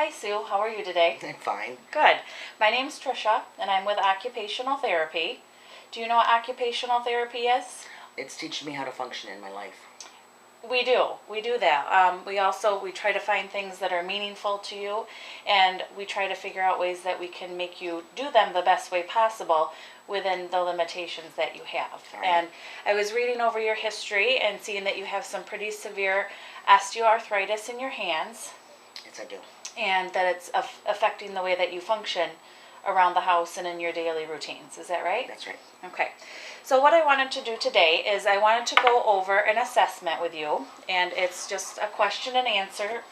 Hi Sue, how are you today? I'm fine. Good. My name's Trisha and I'm with Occupational Therapy. Do you know what occupational therapy is? It's teaching me how to function in my life. We do that. We try to find things that are meaningful to you, and we try to figure out ways that we can make you do them the best way possible within the limitations that you have. Right. And I was reading over your history and seeing that you have some pretty severe osteoarthritis in your hands. Yes, I do. And that it's affecting the way that you function around the house and in your daily routines. Is that right? That's right. Okay. So what I wanted to do today is I wanted to go over an assessment with you, and it's just a question and answer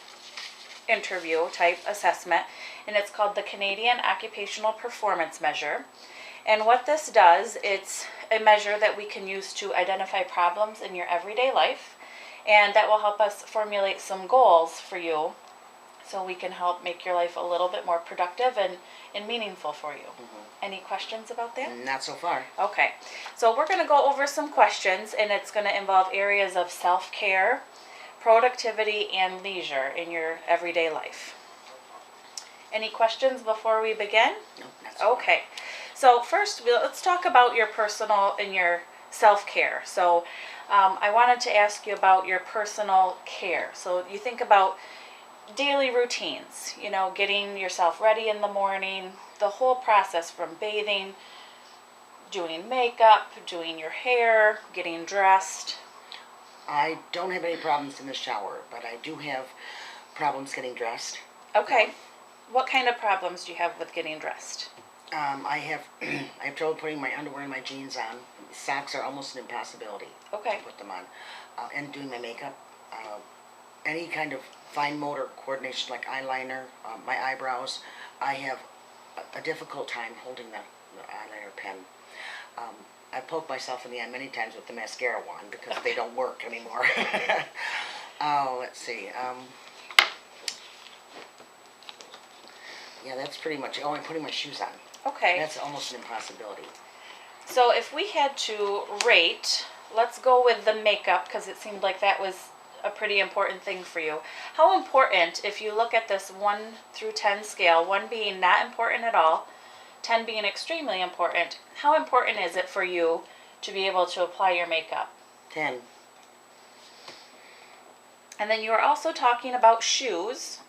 interview type assessment, and it's called the Canadian Occupational Performance Measure. And what this does, it's a measure that we can use to identify problems in your everyday life, and that will help us formulate some goals for you so we can help make your life a little bit more productive and meaningful for you. Any questions about that? Not so far. Okay, so we're going to go over some questions, and it's going to involve areas of self-care, productivity, and leisure in your everyday life. Any questions before we begin? No, not so Okay, so first let's talk about your personal and your self-care. So I wanted to ask you about your personal care. So you think about daily routines, getting yourself ready in the morning, the whole process from bathing, doing makeup, doing your hair, getting dressed. I don't have any problems in the shower, but I do have problems getting dressed. Okay. What kind of problems do you have with getting dressed? I have trouble putting my underwear and my jeans on. Socks are almost an impossibility Okay. to put them on. And doing my makeup. Any kind of fine motor coordination like eyeliner, my eyebrows, I have a difficult time holding the eyeliner pen. I poked myself in the eye many times with the mascara wand because they don't work anymore. Let's see. Yeah, that's pretty much it. Oh, I'm putting my shoes on. Okay. That's almost an impossibility. So if we had to rate, let's go with the makeup because it seemed like that was a pretty important thing for you. How important, if you look at this 1 through 10 scale, 1 being not important at all, 10 being extremely important, how important is it for you to be able to apply your makeup? 10. And then you were also talking about shoes,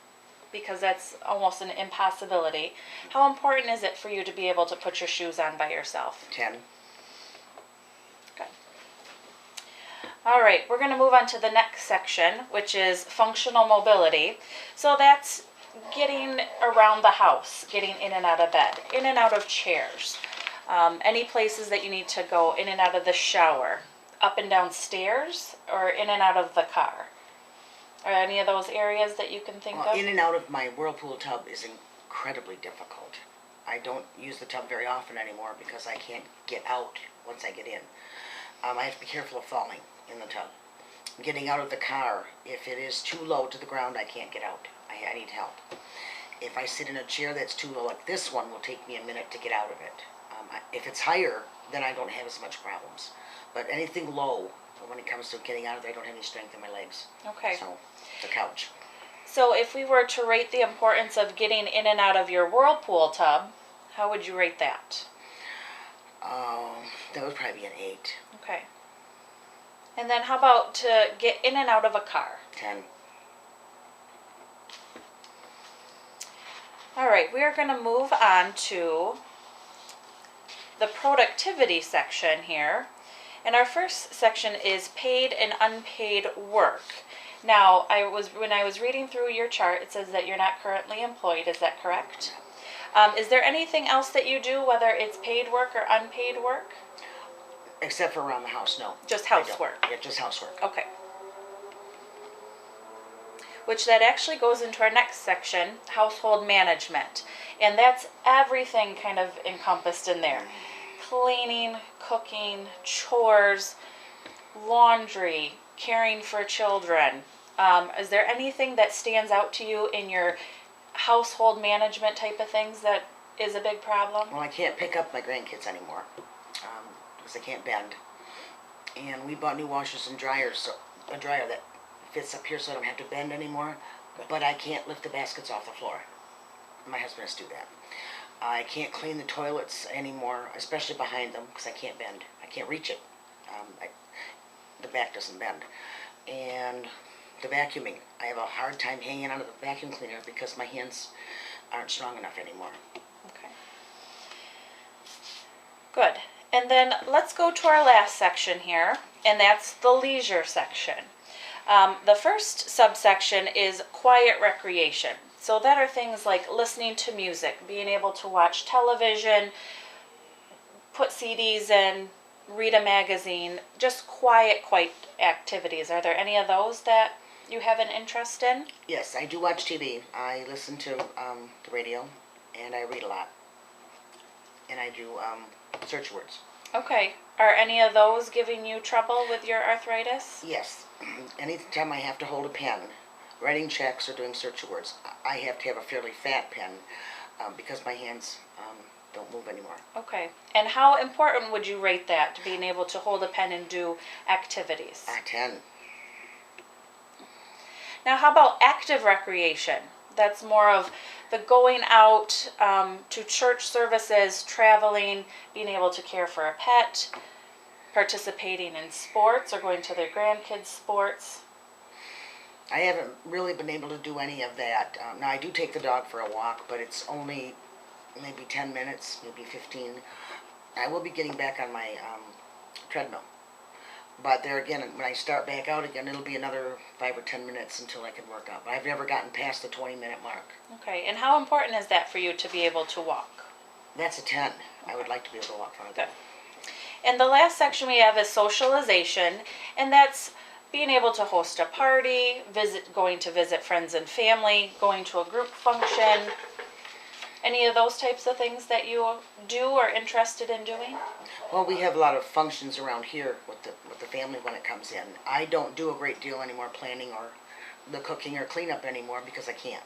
because that's almost an impossibility. How important is it for you to be able to put your shoes on by yourself? 10. All right, we're going to move on to the next section, which is functional mobility. So that's getting around the house, getting in and out of bed, in and out of chairs, any places that you need to go, in and out of the shower, up and down stairs, or in and out of the car. Are any of those areas that you can think of? In and out of my whirlpool tub is incredibly difficult. I don't use the tub very often anymore because I can't get out once I get in. I have to be careful of falling in the tub. Getting out of the car, if it is too low to the ground, I can't get out. I need help. If I sit in a chair that's too low, like this one, will take me a minute to get out of it. If it's higher, then I don't have as much problems. But anything low, when it comes to getting out of there, I don't have any strength in my legs. Okay. So, the couch. So if we were to rate the importance of getting in and out of your whirlpool tub, how would you rate that? That would probably be an 8. Okay. And then how about to get in and out of a car? 10. All right, we are going to move on to the productivity section here. And our first section is paid and unpaid work. Now, when I was reading through your chart, it says that you're not currently employed. Is that correct? Is there anything else that you do, whether it's paid work or unpaid work? Except for around the house, no. Just I don't. housework? Yeah, just housework. Okay. Which that actually goes into our next section, household management. And that's everything kind of encompassed in there. Cleaning, cooking, chores, laundry, caring for children. Is there anything that stands out to you in your household management type of things that is a big problem? Well, I can't pick up my grandkids anymore because I can't bend. And we bought new washers and dryers, so a dryer that fits up here so I don't have to bend anymore. but I can't lift the baskets off the floor. My husband has to do that. I can't clean the toilets anymore, especially behind them, because I can't bend. I can't reach it. The back doesn't bend. And the vacuuming, I have a hard time hanging onto the vacuum cleaner because my hands aren't strong enough anymore. Okay. Good. And then let's go to our last section here, and that's the leisure section. The first subsection is quiet recreation. So that are things like listening to music, being able to watch television, put CDs in, read a magazine, just quiet activities. Are there any of those that you have an interest in? Yes, I do watch TV. I listen to the radio, and I read a lot. And I do search words. Okay. Are any of those giving you trouble with your arthritis? Yes. Anytime I have to hold a pen, writing checks or doing search words, I have to have a fairly fat pen because my hands don't move anymore. Okay. And how important would you rate that, to being able to hold a pen and do activities? 10. Now, how about active recreation? That's more of the going out to church services, traveling, being able to care for a pet, participating in sports or going to their grandkids' sports. I haven't really been able to do any of that. Now, I do take the dog for a walk, but it's only maybe 10 minutes, maybe 15. I will be getting back on my treadmill. But there again, when I start back out again, it'll be another 5 or 10 minutes until I can work out. But I've never gotten past the 20-minute mark. Okay, and how important is that for you to be able to walk? That's a 10. I would like to be able to walk farther. Good. And the last section we have is socialization, and that's being able to host a party, going to visit friends and family, going to a group function. Any of those types of things that you do or interested in doing? Well, we have a lot of functions around here with the family when it comes in. I don't do a great deal anymore planning or the cooking or cleanup anymore because I can't.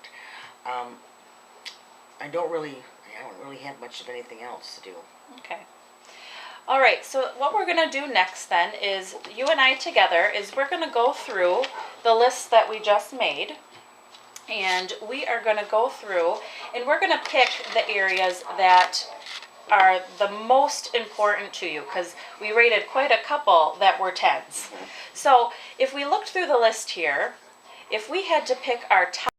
I don't really have much of anything else to do. Okay. All right, so what we're going to do next then is you and I together we're going to go through the list that we just made. And we are going to go through and we're going to pick the areas that are the most important to you, because we rated quite a couple that were 10s. So if we looked through the list here, if we had to pick our top